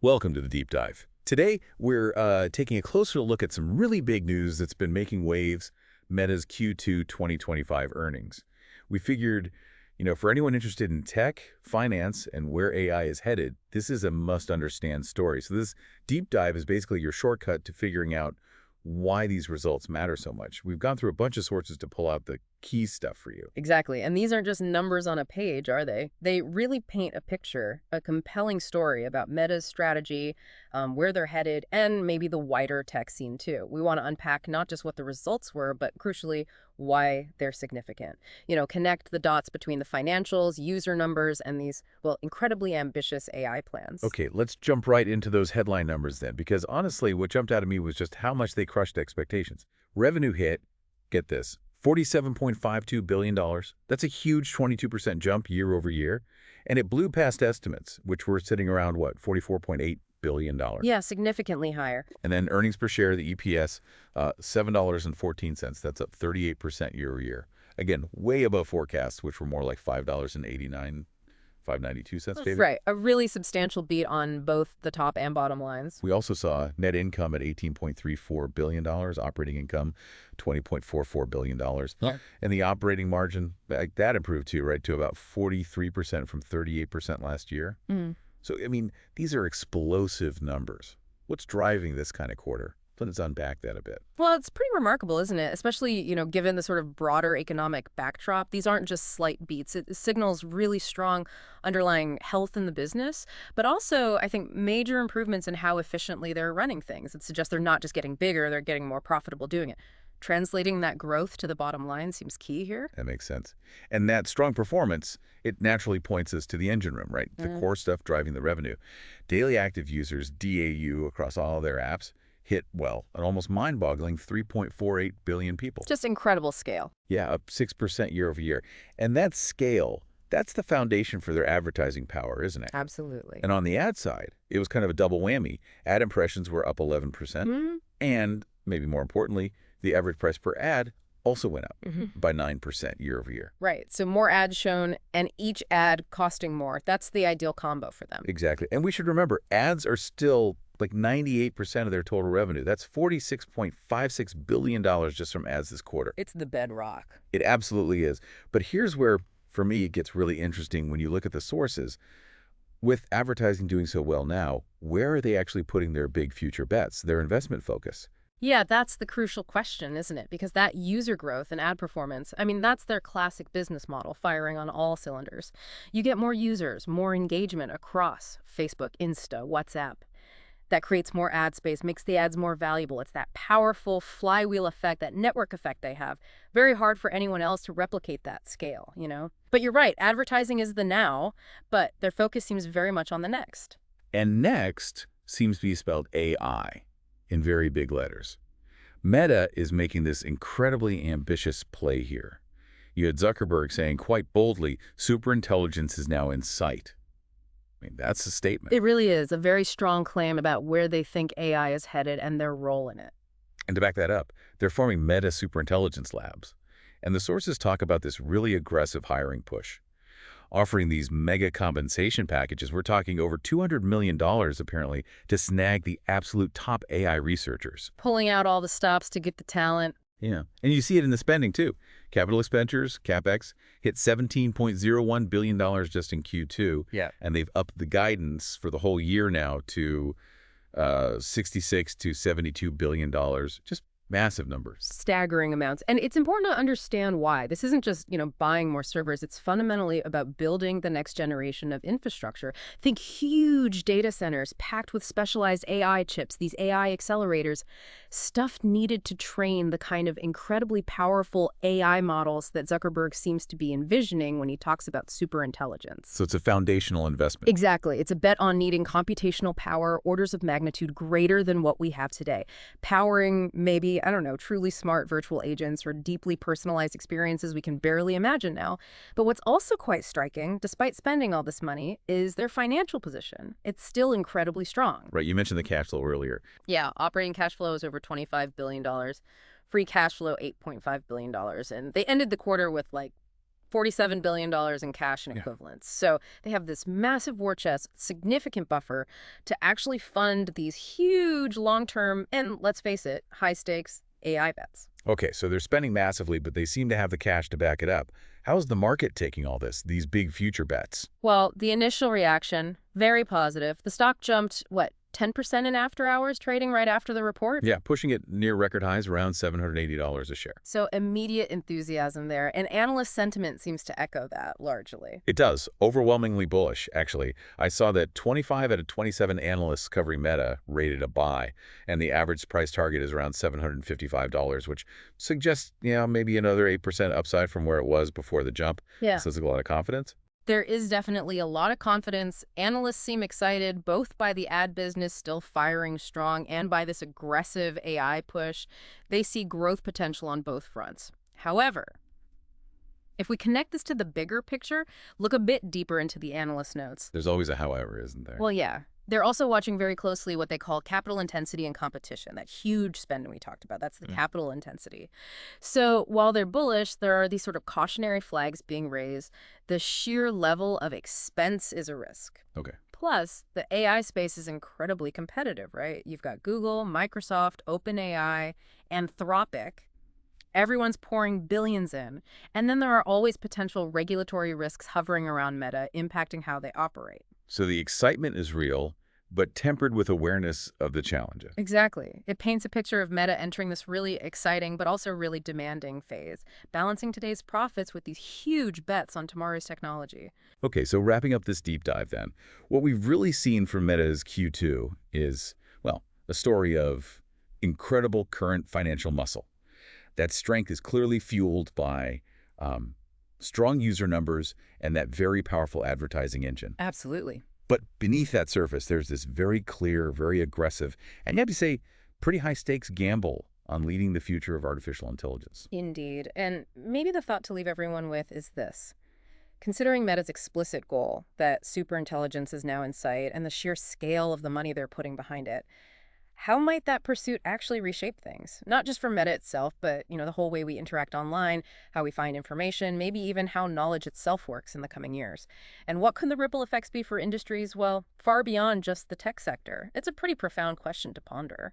Welcome to the Deep Dive. Today, we're taking a closer look at some really big news that's been making waves, Meta's Q2 2025 earnings. We figured, for anyone interested in tech, finance, and where AI is headed, this is a must-understand story. So this deep dive is basically your shortcut to figuring out why these results matter so much. We've gone through a bunch of sources to pull out the key stuff for you. Exactly. And these aren't just numbers on a page, are they? They really paint a picture, a compelling story about Meta's strategy, where they're headed, and maybe the wider tech scene too. We want to unpack not just what the results were, but crucially, why they're significant. Connect the dots between the financials, user numbers, and these, well, incredibly ambitious AI plans. Okay, let's jump right into those headline numbers then, because honestly, what jumped out at me was just how much they crushed expectations. Revenue hit, get this, $47.52 billion. That's a huge 22% jump year over year. And it blew past estimates, which were sitting around, what, $44.8 billion. Yeah, significantly higher. And then earnings per share, the EPS, $7.14. That's up 38% year over year. Again, way above forecasts, which were more like $5.89, $5.92 maybe. Right. A really substantial beat on both the top and bottom lines. We also saw net income at $18.34 billion, operating income $20.44 billion. Yeah. And the operating margin, that improved too, right, to about 43% from 38% last year. So, these are explosive numbers. What's driving this kind of quarter? Let's unpack that a bit. Well, it's pretty remarkable, isn't it? Especially, given the sort of broader economic backdrop. These aren't just slight beats. It signals really strong underlying health in the business, but also, I think, major improvements in how efficiently they're running things. It suggests they're not just getting bigger, they're getting more profitable doing it. Translating that growth to the bottom line seems key here. That makes sense. And that strong performance, it naturally points us to the engine room, right? The core stuff driving the revenue. Daily active users, DAU, across all their apps, hit, well, an almost mind-boggling 3.48 billion people. Just incredible scale. Yeah, up 6% year over year. And that scale, that's the foundation for their advertising power, isn't it? Absolutely. And on the ad side, it was kind of a double whammy. Ad impressions were up 11%. And, maybe more importantly, the average price per ad also went up by 9% year over year. Right. So more ads shown and each ad costing more. That's the ideal combo for them. Exactly. And we should remember, ads are still like 98% of their total revenue. That's $46.56 billion just from ads this quarter. It's the bedrock. It absolutely is. But here's where, for me, it gets really interesting when you look at the sources. With advertising doing so well now, where are they actually putting their big future bets, their investment focus? Yeah, that's the crucial question, isn't it? Because that user growth and ad performance, that's their classic business model, firing on all cylinders. You get more users, more engagement across Facebook, Insta, WhatsApp. That creates more ad space, makes the ads more valuable. It's that powerful flywheel effect, that network effect they have. Very hard for anyone else to replicate that scale, But you're right, advertising is the now, but their focus seems very much on the next. And next seems to be spelled AI in very big letters. Meta is making this incredibly ambitious play here. You had Zuckerberg saying quite boldly, superintelligence is now in sight. That's a statement. It really is a very strong claim about where they think AI is headed and their role in it. And to back that up, they're forming Meta Superintelligence Labs. And the sources talk about this really aggressive hiring push. Offering these mega compensation packages, we're talking over $200 million, apparently, to snag the absolute top AI researchers. Pulling out all the stops to get the talent. Yeah, and you see it in the spending, too. Capital expenditures, CapEx, hit $17.01 billion just in Q2. Yeah. And they've upped the guidance for the whole year now to $66 to $72 billion. Just massive numbers. Staggering amounts. And it's important to understand why. This isn't just, buying more servers. It's fundamentally about building the next generation of infrastructure. Think huge data centers packed with specialized AI chips, these AI accelerators, stuff needed to train the kind of incredibly powerful AI models that Zuckerberg seems to be envisioning when he talks about superintelligence. So it's a foundational investment. Exactly. It's a bet on needing computational power, orders of magnitude greater than what we have today. Powering maybe, truly smart virtual agents or deeply personalized experiences we can barely imagine now. But what's also quite striking, despite spending all this money, is their financial position. It's still incredibly strong. Right, you mentioned the cash flow earlier. Yeah, operating cash flow is over $25 billion. Free cash flow, $8.5 billion. And they ended the quarter with $47 billion in cash and Yeah. equivalents. So they have this massive war chest, significant buffer to actually fund these huge long-term and, let's face it, high-stakes AI bets. Okay, so they're spending massively, but they seem to have the cash to back it up. How's the market taking all this, these big future bets? Well, the initial reaction, very positive. The stock jumped, what, 10% in after hours trading right after the report? Yeah, pushing it near record highs around $780 a share. So immediate enthusiasm there, and analyst sentiment seems to echo that largely. It does. Overwhelmingly bullish, actually. I saw that 25 out of 27 analysts covering Meta rated a buy, and the average price target is around $755, which suggests, maybe another 8% upside from where it was before the jump. Yeah. So it's a lot of confidence. There is definitely a lot of confidence. Analysts seem excited both by the ad business still firing strong and by this aggressive AI push. They see growth potential on both fronts. However, if we connect this to the bigger picture, look a bit deeper into the analyst notes. There's always a however, isn't there? Well, yeah. They're also watching very closely what they call capital intensity and competition, that huge spending we talked about. That's the capital intensity. So while they're bullish, there are these sort of cautionary flags being raised. The sheer level of expense is a risk. Okay. Plus, the AI space is incredibly competitive, right? You've got Google, Microsoft, OpenAI, Anthropic. Everyone's pouring billions in. And then there are always potential regulatory risks hovering around Meta, impacting how they operate. So the excitement is real, but tempered with awareness of the challenges. Exactly. It paints a picture of Meta entering this really exciting but also really demanding phase, balancing today's profits with these huge bets on tomorrow's technology. Okay, so wrapping up this deep dive then, what we've really seen from Meta's Q2 is, well, a story of incredible current financial muscle. That strength is clearly fueled by strong user numbers and that very powerful advertising engine. Absolutely. But beneath that surface, there's this very clear, very aggressive, and you have to say, pretty high-stakes gamble on leading the future of artificial intelligence. Indeed. And maybe the thought to leave everyone with is this. Considering Meta's explicit goal that superintelligence is now in sight and the sheer scale of the money they're putting behind it, how might that pursuit actually reshape things? Not just for Meta itself, but, the whole way we interact online, how we find information, maybe even how knowledge itself works in the coming years. And what can the ripple effects be for industries, well, far beyond just the tech sector? It's a pretty profound question to ponder.